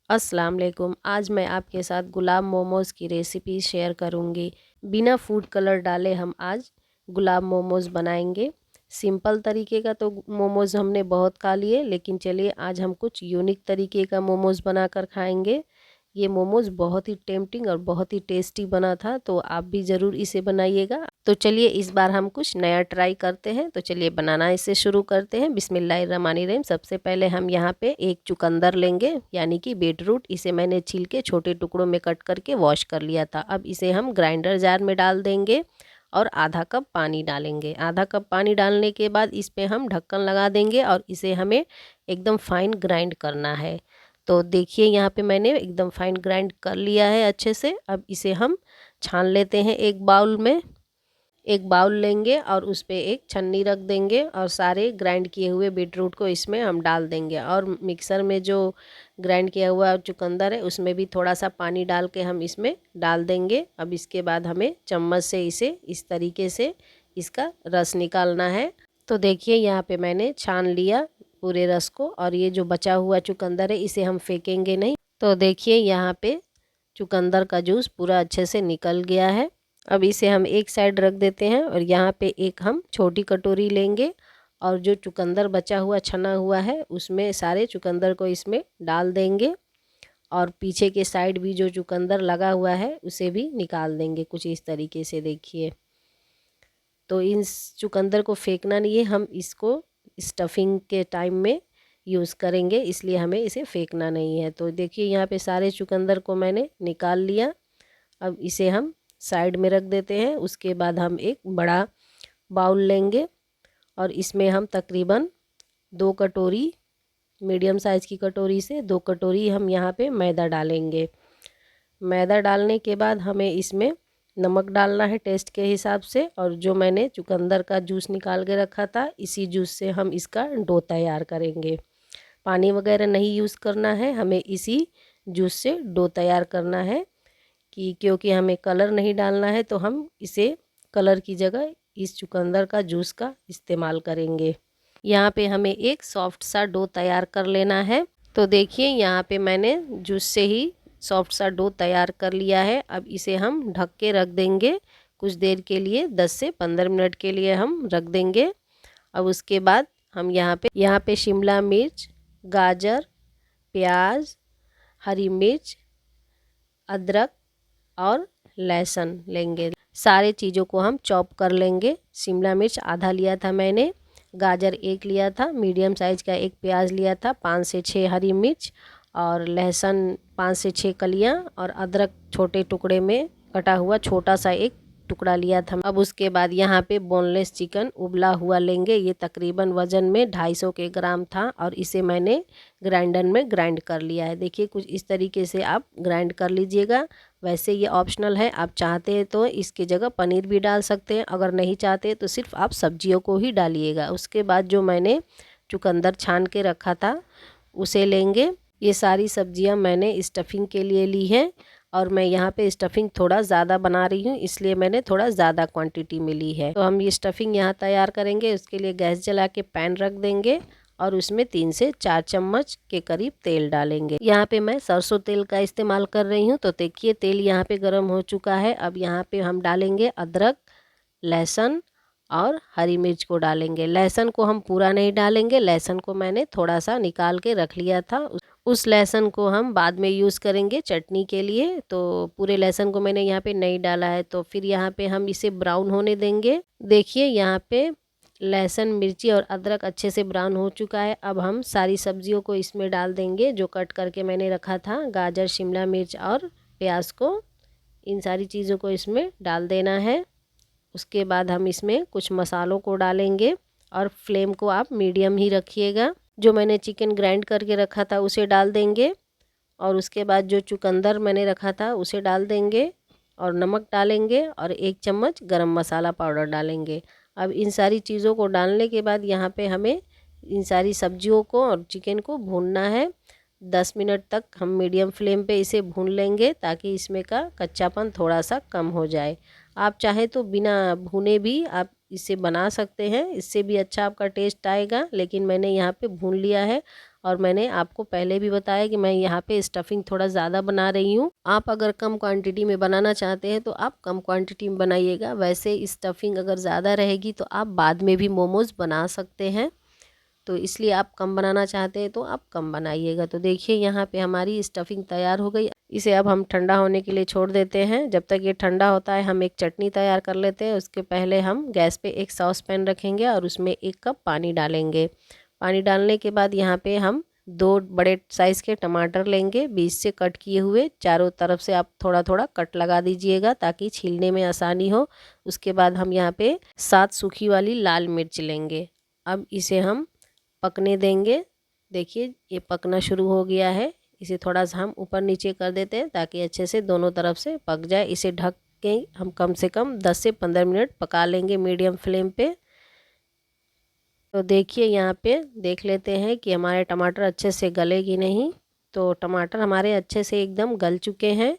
अस्सलाम वालेकुम। आज मैं आपके साथ गुलाब मोमोज़ की रेसिपी शेयर करूंगी। बिना फूड कलर डाले हम आज गुलाब मोमोज़ बनाएंगे। सिंपल तरीके का तो मोमोज़ हमने बहुत खा लिए, लेकिन चलिए आज हम कुछ यूनिक तरीके का मोमोज़ बनाकर खाएंगे। ये मोमोज़ बहुत ही टेम्पटिंग और बहुत ही टेस्टी बना था, तो आप भी ज़रूर इसे बनाइएगा। तो चलिए इस बार हम कुछ नया ट्राई करते हैं। तो चलिए बनाना इसे शुरू करते हैं। बिस्मिल्लाहिर्रहमानिर्रहीम। सबसे पहले हम यहाँ पे एक चुकंदर लेंगे, यानी कि बीटरूट। इसे मैंने छील के छोटे टुकड़ों में कट करके वॉश कर लिया था। अब इसे हम ग्राइंडर जार में डाल देंगे और आधा कप पानी डालेंगे। आधा कप पानी डालने के बाद इस पर हम ढक्कन लगा देंगे और इसे हमें एकदम फाइन ग्राइंड करना है। तो देखिए यहाँ पे मैंने एकदम फाइन ग्राइंड कर लिया है अच्छे से। अब इसे हम छान लेते हैं एक बाउल में। एक बाउल लेंगे और उस पे एक छन्नी रख देंगे और सारे ग्राइंड किए हुए बीटरूट को इसमें हम डाल देंगे। और मिक्सर में जो ग्राइंड किया हुआ चुकंदर है उसमें भी थोड़ा सा पानी डाल के हम इसमें डाल देंगे। अब इसके बाद हमें चम्मच से इसे इस तरीके से इसका रस निकालना है। तो देखिए यहाँ पे मैंने छान लिया पूरे रस को, और ये जो बचा हुआ चुकंदर है इसे हम फेंकेंगे नहीं। तो देखिए यहाँ पे चुकंदर का जूस पूरा अच्छे से निकल गया है। अब इसे हम एक साइड रख देते हैं और यहाँ पे एक हम छोटी कटोरी लेंगे और जो चुकंदर बचा हुआ छना हुआ है उसमें सारे चुकंदर को इसमें डाल देंगे। और पीछे के साइड भी जो चुकंदर लगा हुआ है उसे भी निकाल देंगे कुछ इस तरीके से। देखिए, तो इन चुकंदर को फेंकना नहीं है, हम इसको स्टफिंग के टाइम में यूज़ करेंगे, इसलिए हमें इसे फेंकना नहीं है। तो देखिए यहाँ पे सारे चुकंदर को मैंने निकाल लिया। अब इसे हम साइड में रख देते हैं। उसके बाद हम एक बड़ा बाउल लेंगे और इसमें हम तकरीबन 2 कटोरी, मीडियम साइज़ की कटोरी से 2 कटोरी हम यहाँ पे मैदा डालेंगे। मैदा डालने के बाद हमें इसमें नमक डालना है टेस्ट के हिसाब से। और जो मैंने चुकंदर का जूस निकाल के रखा था, इसी जूस से हम इसका डो तैयार करेंगे। पानी वगैरह नहीं यूज़ करना है, हमें इसी जूस से डो तैयार करना है। क्योंकि हमें कलर नहीं डालना है, तो हम इसे कलर की जगह इस चुकंदर का जूस का इस्तेमाल करेंगे। यहाँ पे हमें एक सॉफ्ट सा डो तैयार कर लेना है। तो देखिए यहाँ पे मैंने जूस से ही सॉफ्ट सा डो तैयार कर लिया है। अब इसे हम ढक के रख देंगे कुछ देर के लिए, 10 से 15 मिनट के लिए हम रख देंगे। अब उसके बाद हम यहाँ पे शिमला मिर्च, गाजर, प्याज, हरी मिर्च, अदरक और लहसुन लेंगे। सारे चीज़ों को हम चॉप कर लेंगे। शिमला मिर्च आधा लिया था मैंने, गाजर एक लिया था, मीडियम साइज़ का एक प्याज लिया था, 5 से 6 हरी मिर्च और लहसुन 5 से 6 कलियां, और अदरक छोटे टुकड़े में कटा हुआ छोटा सा एक टुकड़ा लिया था। अब उसके बाद यहाँ पे बोनलेस चिकन उबला हुआ लेंगे। ये तकरीबन वज़न में 250 के ग्राम था और इसे मैंने ग्राइंडर में ग्राइंड कर लिया है। देखिए कुछ इस तरीके से आप ग्राइंड कर लीजिएगा। वैसे ये ऑप्शनल है, आप चाहते हैं तो इसकी जगह पनीर भी डाल सकते हैं, अगर नहीं चाहते तो सिर्फ आप सब्जियों को ही डालिएगा। उसके बाद जो मैंने चुकंदर छान के रखा था उसे लेंगे। ये सारी सब्जियां मैंने स्टफिंग के लिए ली हैं और मैं यहाँ पे स्टफिंग थोड़ा ज़्यादा बना रही हूँ, इसलिए मैंने थोड़ा ज़्यादा क्वांटिटी में ली है। तो हम ये स्टफिंग यहाँ तैयार करेंगे। उसके लिए गैस जला के पैन रख देंगे और उसमें 3 से 4 चम्मच के करीब तेल डालेंगे। यहाँ पे मैं सरसों तेल का इस्तेमाल कर रही हूँ। तो देखिए तेल यहाँ पे गर्म हो चुका है। अब यहाँ पे हम डालेंगे अदरक, लहसुन और हरी मिर्च को डालेंगे। लहसुन को हम पूरा नहीं डालेंगे, लहसुन को मैंने थोड़ा सा निकाल के रख लिया था। उस लहसुन को हम बाद में यूज़ करेंगे चटनी के लिए। तो पूरे लहसुन को मैंने यहाँ पे नहीं डाला है। तो फिर यहाँ पे हम इसे ब्राउन होने देंगे। देखिए यहाँ पे लहसुन, मिर्ची और अदरक अच्छे से ब्राउन हो चुका है। अब हम सारी सब्जियों को इसमें डाल देंगे जो कट करके मैंने रखा था, गाजर, शिमला मिर्च और प्याज को। इन सारी चीज़ों को इसमें डाल देना है। उसके बाद हम इसमें कुछ मसालों को डालेंगे और फ्लेम को आप मीडियम ही रखिएगा। जो मैंने चिकन ग्राइंड करके रखा था उसे डाल देंगे और उसके बाद जो चुकंदर मैंने रखा था उसे डाल देंगे और नमक डालेंगे और 1 चम्मच गरम मसाला पाउडर डालेंगे। अब इन सारी चीज़ों को डालने के बाद यहाँ पे हमें इन सारी सब्जियों को और चिकन को भूनना है। 10 मिनट तक हम मीडियम फ्लेम पे इसे भून लेंगे ताकि इसमें का कच्चापन थोड़ा सा कम हो जाए। आप चाहे तो बिना भुने भी आप इसे बना सकते हैं, इससे भी अच्छा आपका टेस्ट आएगा, लेकिन मैंने यहाँ पे भून लिया है और मैंने आपको पहले भी बताया कि मैं यहाँ पे स्टफिंग थोड़ा ज़्यादा बना रही हूँ। आप अगर कम क्वांटिटी में बनाना चाहते हैं तो आप कम क्वांटिटी में बनाइएगा। वैसे स्टफिंग अगर ज़्यादा रहेगी तो आप बाद में भी मोमोज़ बना सकते हैं, तो इसलिए आप कम बनाना चाहते हैं तो आप कम बनाइएगा। तो देखिए यहाँ पे हमारी स्टफिंग तैयार हो गई। इसे अब हम ठंडा होने के लिए छोड़ देते हैं। जब तक ये ठंडा होता है हम एक चटनी तैयार कर लेते हैं। उसके पहले हम गैस पे एक सॉस पैन रखेंगे और उसमें 1 कप पानी डालेंगे। पानी डालने के बाद यहाँ पे हम 2 बड़े साइज़ के टमाटर लेंगे, बीच से कट किए हुए। चारों तरफ से आप थोड़ा थोड़ा कट लगा दीजिएगा ताकि छीलने में आसानी हो। उसके बाद हम यहाँ पे 7 सूखी वाली लाल मिर्च लेंगे। अब इसे हम पकने देंगे। देखिए ये पकना शुरू हो गया है। इसे थोड़ा सा हम ऊपर नीचे कर देते हैं ताकि अच्छे से दोनों तरफ से पक जाए। इसे ढक के हम कम से कम 10 से 15 मिनट पका लेंगे मीडियम फ्लेम पे। तो देखिए यहाँ पे देख लेते हैं कि हमारे टमाटर अच्छे से गले कि नहीं। तो टमाटर हमारे अच्छे से एकदम गल चुके हैं।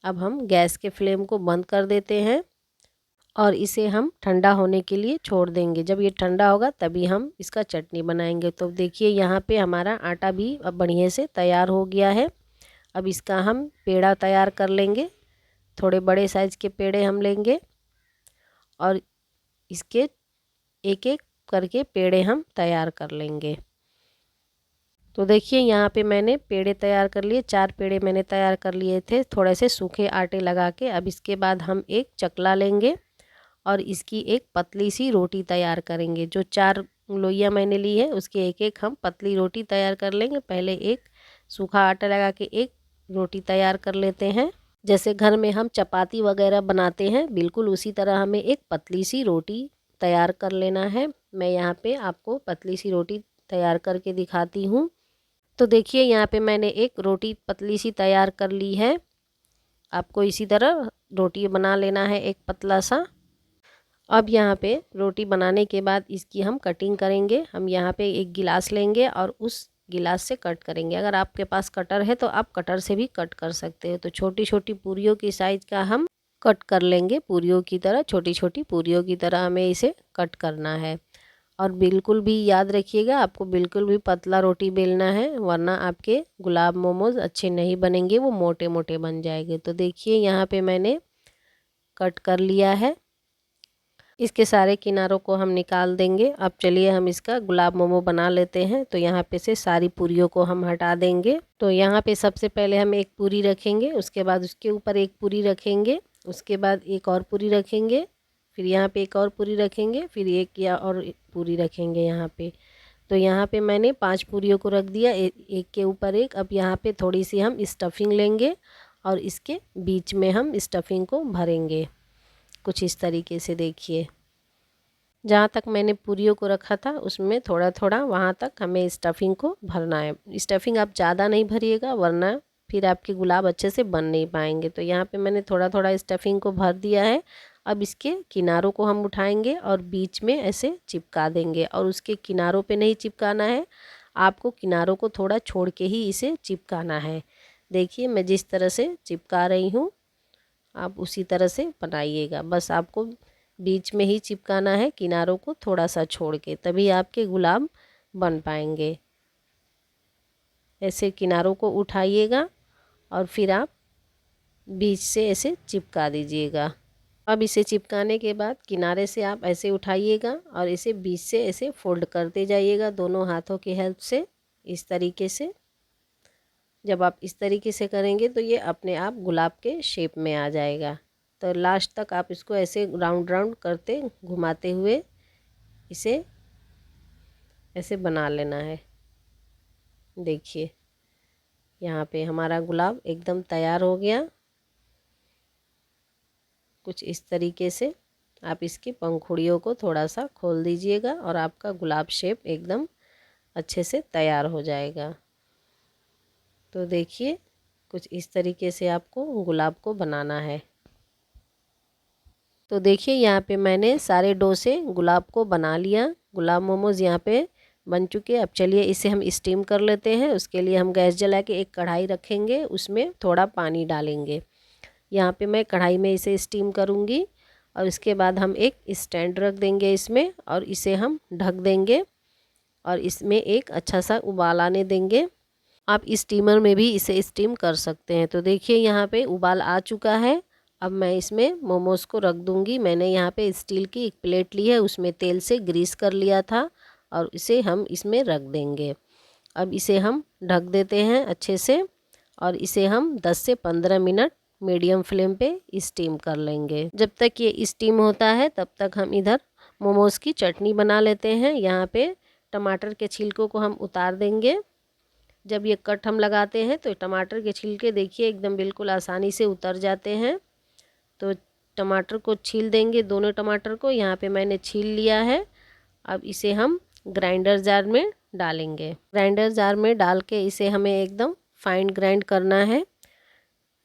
अब हम गैस के फ्लेम को बंद कर देते हैं और इसे हम ठंडा होने के लिए छोड़ देंगे। जब ये ठंडा होगा तभी हम इसका चटनी बनाएंगे। तो देखिए यहाँ पे हमारा आटा भी अब बढ़िया से तैयार हो गया है। अब इसका हम पेड़ा तैयार कर लेंगे। थोड़े बड़े साइज़ के पेड़े हम लेंगे और इसके एक एक करके पेड़े हम तैयार कर लेंगे। तो देखिए यहाँ पे मैंने पेड़े तैयार कर लिए। 4 पेड़े मैंने तैयार कर लिए थे थोड़े से सूखे आटे लगा के। अब इसके बाद हम एक चकला लेंगे और इसकी एक पतली सी रोटी तैयार करेंगे। जो 4 लोइयाँ मैंने ली है उसके एक एक हम पतली रोटी तैयार कर लेंगे। पहले एक सूखा आटा लगा के एक रोटी तैयार कर लेते हैं। जैसे घर में हम चपाती वगैरह बनाते हैं बिल्कुल उसी तरह हमें एक पतली सी रोटी तैयार कर लेना है। मैं यहाँ पे आपको पतली सी रोटी तैयार करके दिखाती हूँ। तो देखिए यहाँ पे मैंने एक रोटी पतली सी तैयार कर ली है। आपको इसी तरह रोटी बना लेना है एक पतला सा। अब यहाँ पे रोटी बनाने के बाद इसकी हम कटिंग करेंगे। हम यहाँ पे एक गिलास लेंगे और उस गिलास से कट करेंगे। अगर आपके पास कटर है तो आप कटर से भी कट कर सकते हो। तो छोटी छोटी पूरियों की साइज़ का हम कट कर लेंगे। पूरियों की तरह छोटी छोटी पूरियों की तरह हमें इसे कट करना है। और बिल्कुल भी याद रखिएगा आपको बिल्कुल भी पतला रोटी बेलना है, वरना आपके गुलाब मोमोज अच्छे नहीं बनेंगे, वो मोटे मोटे बन जाएंगे। तो देखिए यहाँ पे मैंने कट कर लिया है। इसके सारे किनारों को हम निकाल देंगे। अब चलिए हम इसका गुलाब मोमो बना लेते हैं। तो यहाँ पे से सारी पूरियों को हम हटा देंगे। तो यहाँ पे सबसे पहले हम एक पूरी रखेंगे, उसके बाद उसके ऊपर एक पूरी रखेंगे, उसके बाद एक और पूरी रखेंगे, फिर यहाँ पे एक और पूरी रखेंगे, फिर एक या और पूरी रखेंगे यहाँ पे। तो यहाँ पे मैंने 5 पूरियों को रख दिया एक के ऊपर एक। अब यहाँ पे थोड़ी सी हम स्टफिंग लेंगे और इसके बीच में हम स्टफिंग को भरेंगे कुछ इस तरीके से। देखिए जहाँ तक मैंने पूरियों को रखा था उसमें थोड़ा थोड़ा वहाँ तक हमें स्टफिंग को भरना है। स्टफिंग आप ज़्यादा नहीं भरिएगा वरना फिर आपके गुलाब अच्छे से बन नहीं पाएंगे। तो यहाँ पे मैंने थोड़ा थोड़ा स्टफिंग को भर दिया है। अब इसके किनारों को हम उठाएंगे और बीच में ऐसे चिपका देंगे। और उसके किनारों पे नहीं चिपकाना है, आपको किनारों को थोड़ा छोड़ के ही इसे चिपकाना है। देखिए मैं जिस तरह से चिपका रही हूँ आप उसी तरह से बनाइएगा। बस आपको बीच में ही चिपकाना है, किनारों को थोड़ा सा छोड़ के, तभी आपके गुलाब बन पाएंगे। ऐसे किनारों को उठाइएगा और फिर आप बीच से ऐसे चिपका दीजिएगा। अब इसे चिपकाने के बाद किनारे से आप ऐसे उठाइएगा और इसे बीच से ऐसे फोल्ड करते जाइएगा दोनों हाथों की हेल्प से, इस तरीके से। जब आप इस तरीके से करेंगे तो ये अपने आप गुलाब के शेप में आ जाएगा। तो लास्ट तक आप इसको ऐसे राउंड राउंड करते घुमाते हुए इसे ऐसे बना लेना है। देखिए यहाँ पे हमारा गुलाब एकदम तैयार हो गया। कुछ इस तरीके से आप इसकी पंखुड़ियों को थोड़ा सा खोल दीजिएगा और आपका गुलाब शेप एकदम अच्छे से तैयार हो जाएगा। तो देखिए कुछ इस तरीके से आपको गुलाब को बनाना है। तो देखिए यहाँ पे मैंने सारे डो से गुलाब को बना लिया। गुलाब मोमोज़ यहाँ पे बन चुके। अब चलिए इसे हम स्टीम कर लेते हैं। उसके लिए हम गैस जला के एक कढ़ाई रखेंगे, उसमें थोड़ा पानी डालेंगे। यहाँ पे मैं कढ़ाई में इसे स्टीम करूँगी और इसके बाद हम एक स्टैंड रख देंगे इसमें और इसे हम ढक देंगे और इसमें एक अच्छा सा उबाल आने देंगे। आप स्टीमर में भी इसे स्टीम कर सकते हैं। तो देखिए यहाँ पे उबाल आ चुका है। अब मैं इसमें मोमोज़ को रख दूँगी। मैंने यहाँ पे स्टील की एक प्लेट ली है, उसमें तेल से ग्रीस कर लिया था और इसे हम इसमें रख देंगे। अब इसे हम ढक देते हैं अच्छे से और इसे हम 10 से 15 मिनट मीडियम फ्लेम पे स्टीम कर लेंगे। जब तक ये स्टीम होता है तब तक हम इधर मोमोज़ की चटनी बना लेते हैं। यहाँ पे टमाटर के छिलकों को हम उतार देंगे। जब ये कट हम लगाते हैं तो टमाटर के छिलके देखिए एकदम बिल्कुल आसानी से उतर जाते हैं। तो टमाटर को छील देंगे, दोनों टमाटर को यहाँ पे मैंने छील लिया है। अब इसे हम ग्राइंडर जार में डालेंगे। ग्राइंडर जार में डाल के इसे हमें एकदम फाइन ग्राइंड करना है।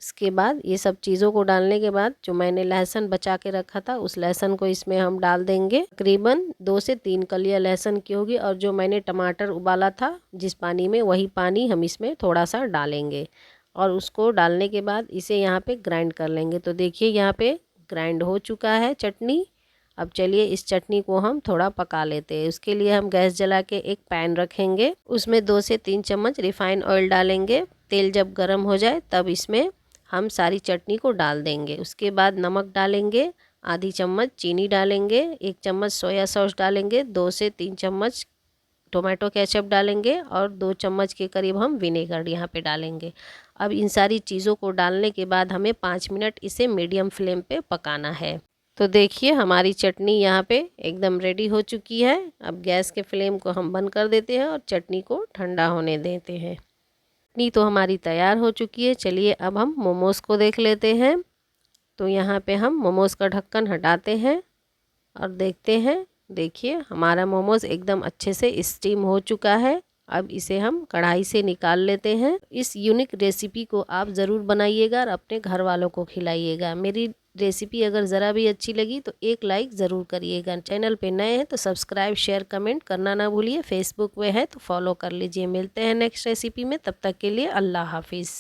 इसके बाद ये सब चीज़ों को डालने के बाद जो मैंने लहसुन बचा के रखा था उस लहसुन को इसमें हम डाल देंगे। तकरीबन 2 से 3 कलियां लहसुन की होगी और जो मैंने टमाटर उबाला था जिस पानी में, वही पानी हम इसमें थोड़ा सा डालेंगे और उसको डालने के बाद इसे यहाँ पे ग्राइंड कर लेंगे। तो देखिए यहाँ पे ग्राइंड हो चुका है चटनी। अब चलिए इस चटनी को हम थोड़ा पका लेते हैं। उसके लिए हम गैस जला के एक पैन रखेंगे, उसमें 2 से 3 चम्मच रिफाइंड ऑयल डालेंगे। तेल जब गर्म हो जाए तब इसमें हम सारी चटनी को डाल देंगे। उसके बाद नमक डालेंगे, आधी चम्मच चीनी डालेंगे, 1 चम्मच सोया सॉस डालेंगे, 2 से 3 चम्मच टोमेटो केचप डालेंगे और 2 चम्मच के करीब हम विनेगर यहाँ पे डालेंगे। अब इन सारी चीज़ों को डालने के बाद हमें 5 मिनट इसे मीडियम फ्लेम पे पकाना है। तो देखिए हमारी चटनी यहाँ पे एकदम रेडी हो चुकी है। अब गैस के फ्लेम को हम बंद कर देते हैं और चटनी को ठंडा होने देते हैं। चटनी तो हमारी तैयार हो चुकी है। चलिए अब हम मोमोज़ को देख लेते हैं। तो यहाँ पे हम मोमोज़ का ढक्कन हटाते हैं और देखते हैं। देखिए हमारा मोमोज़ एकदम अच्छे से स्टीम हो चुका है। अब इसे हम कढ़ाई से निकाल लेते हैं। इस यूनिक रेसिपी को आप ज़रूर बनाइएगा और अपने घर वालों को खिलाइएगा। मेरी रेसिपी अगर ज़रा भी अच्छी लगी तो एक लाइक ज़रूर करिएगा। चैनल पे नए हैं तो सब्सक्राइब शेयर कमेंट करना ना भूलिए। फेसबुक पे है तो फॉलो कर लीजिए। मिलते हैं नेक्स्ट रेसिपी में, तब तक के लिए अल्लाह हाफिज़।